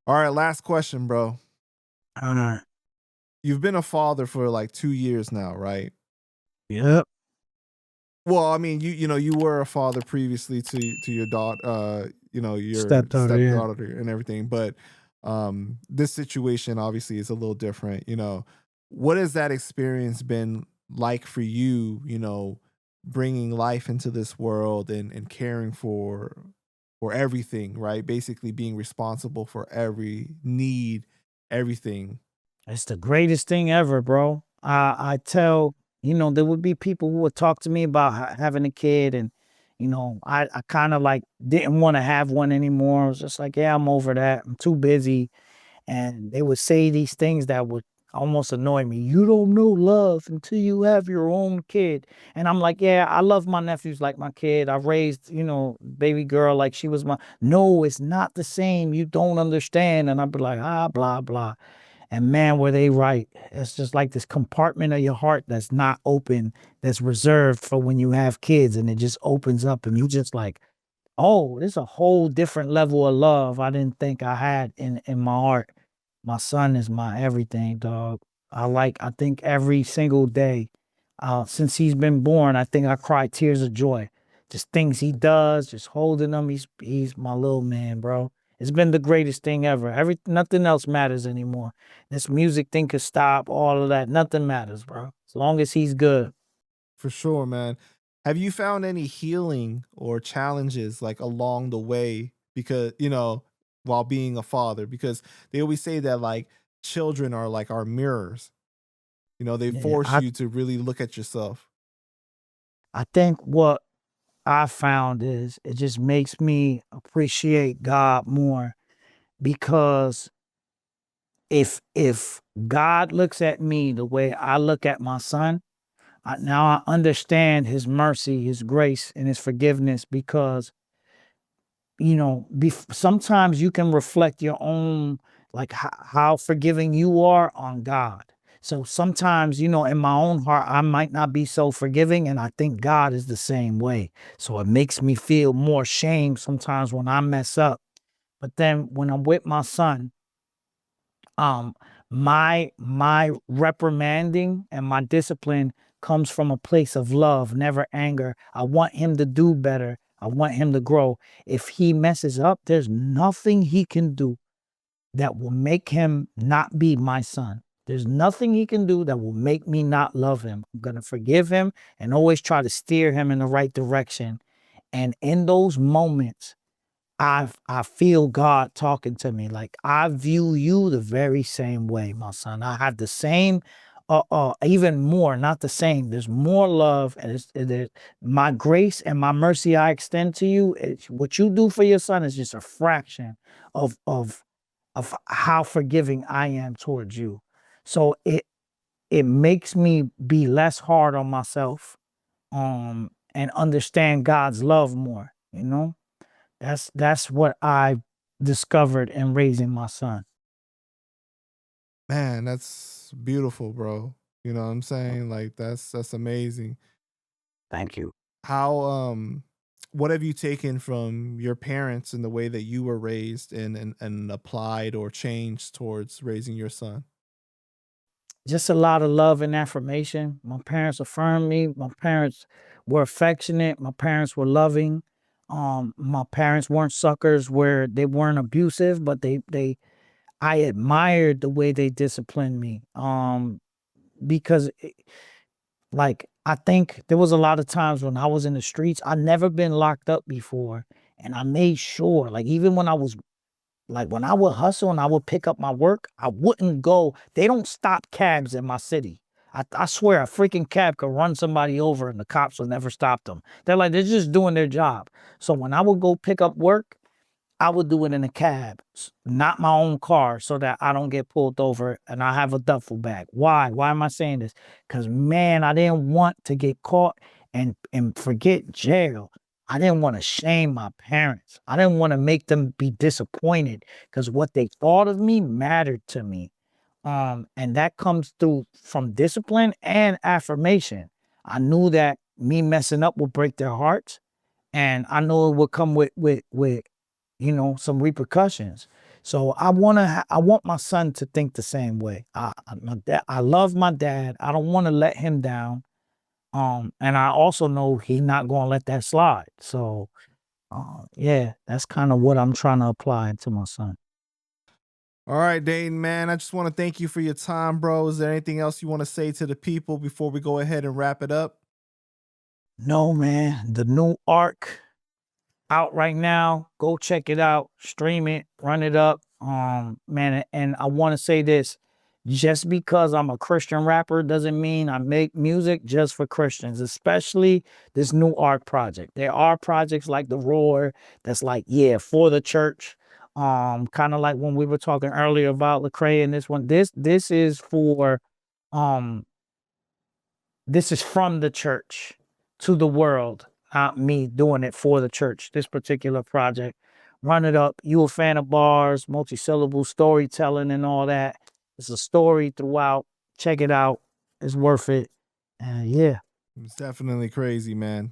All right, last question, bro. Uh, You've been a father for like 2 years now, right? yep. Well, I mean, you were a father previously to your daughter, your Stepdaughter, yeah. stepdaughter and everything, but this situation obviously is a little different. What has that experience been like for you? Bringing life into this world and caring for everything, right? Basically, being responsible for every need, everything. It's the greatest thing ever, bro. I tell, there would be people who would talk to me about having a kid, and I kind of like didn't want to have one anymore. I was just like, yeah, I'm over that. I'm too busy. And they would say these things that would almost annoy me. You don't know love until you have your own kid. And I'm like, yeah, I love my nephews like my kid. I raised, baby girl like she was my. No, it's not the same. You don't understand. And I'd be like, blah blah. And man, were they right. It's just like this compartment of your heart that's not open, that's reserved for when you have kids, and it just opens up and you just like, oh, there's a whole different level of love I didn't think I had in my heart. My son is my everything, dog. I think every single day, since he's been born, I think I cry tears of joy. Just things he does, just holding him. He's my little man, bro. It's been the greatest thing ever. Nothing else matters anymore. This music thing could stop, all of that. Nothing matters, bro. As long as he's good. For sure, man. Have you found any healing or challenges like along the way because, while being a father? Because they always say that like children are like our mirrors. They Yeah, force I you to really look at yourself. I think what I found is it just makes me appreciate God more, because if God looks at me the way I look at my son, now I understand his mercy, his grace, and his forgiveness, because sometimes you can reflect your own, like how forgiving you are on God. So sometimes, in my own heart, I might not be so forgiving, and I think God is the same way. So it makes me feel more shame sometimes when I mess up. But then when I'm with my son, um my reprimanding and my discipline comes from a place of love, never anger. I want him to do better. I want him to grow. If he messes up, there's nothing he can do that will make him not be my son. There's nothing he can do that will make me not love him. I'm going to forgive him and always try to steer him in the right direction. And in those moments, I feel God talking to me. Like, I view you the very same way, my son. I have the same, even more, not the same. There's more love, and my grace and my mercy I extend to you. What you do for your son is just a fraction of of of how forgiving I am towards you. So it makes me be less hard on myself, and understand God's love more. That's what I discovered in raising my son. Man, that's beautiful, bro. You know what I'm saying? Like that's amazing. Thank you. How what have you taken from your parents and the way that you were raised and applied or changed towards raising your son? Just a lot of love and affirmation. My parents affirmed me. My parents were affectionate. My parents were loving. My parents weren't suckers where they weren't abusive, but I admired the way they disciplined me. Because like, I think there was a lot of times when I was in the streets, I never been locked up before. And I made sure, like, even when I was like, when I would hustle and I would pick up my work, I wouldn't go. They don't stop cabs in my city. I swear a freaking cab could run somebody over and the cops will never stop them. They're just doing their job. So when I would go pick up work, I would do it in a cab, not my own car, so that I don't get pulled over and I have a duffel bag. Why? Why am I saying this? Because, man, I didn't want to get caught and forget jail. I didn't want to shame my parents. I didn't want to make them be disappointed, because what they thought of me mattered to me. And that comes through from discipline and affirmation. I knew that me messing up would break their hearts, and I know it would come with some repercussions. So I want my son to think the same way. I love my dad. I don't want to let him down. And I also know he's not going to let that slide. So, yeah, that's kind of what I'm trying to apply to my son. All right, Dayton, man. I just want to thank you for your time, bro. Is there anything else you want to say to the people before we go ahead and wrap it up? No, man, the new arc out right now. Go check it out, stream it, run it up. Man, and I want to say this. Just because I'm a Christian rapper doesn't mean I make music just for Christians, especially this new art project. There are projects like The Roar that's like, yeah, for the church. Kind of like when we were talking earlier about Lecrae and this one. This is for um this is from the church to the world, not me doing it for the church. This particular project, run it up. You a fan of bars, multi-syllable storytelling, and all that? It's a story throughout. Check it out. It's worth it. And yeah. It's definitely crazy, man.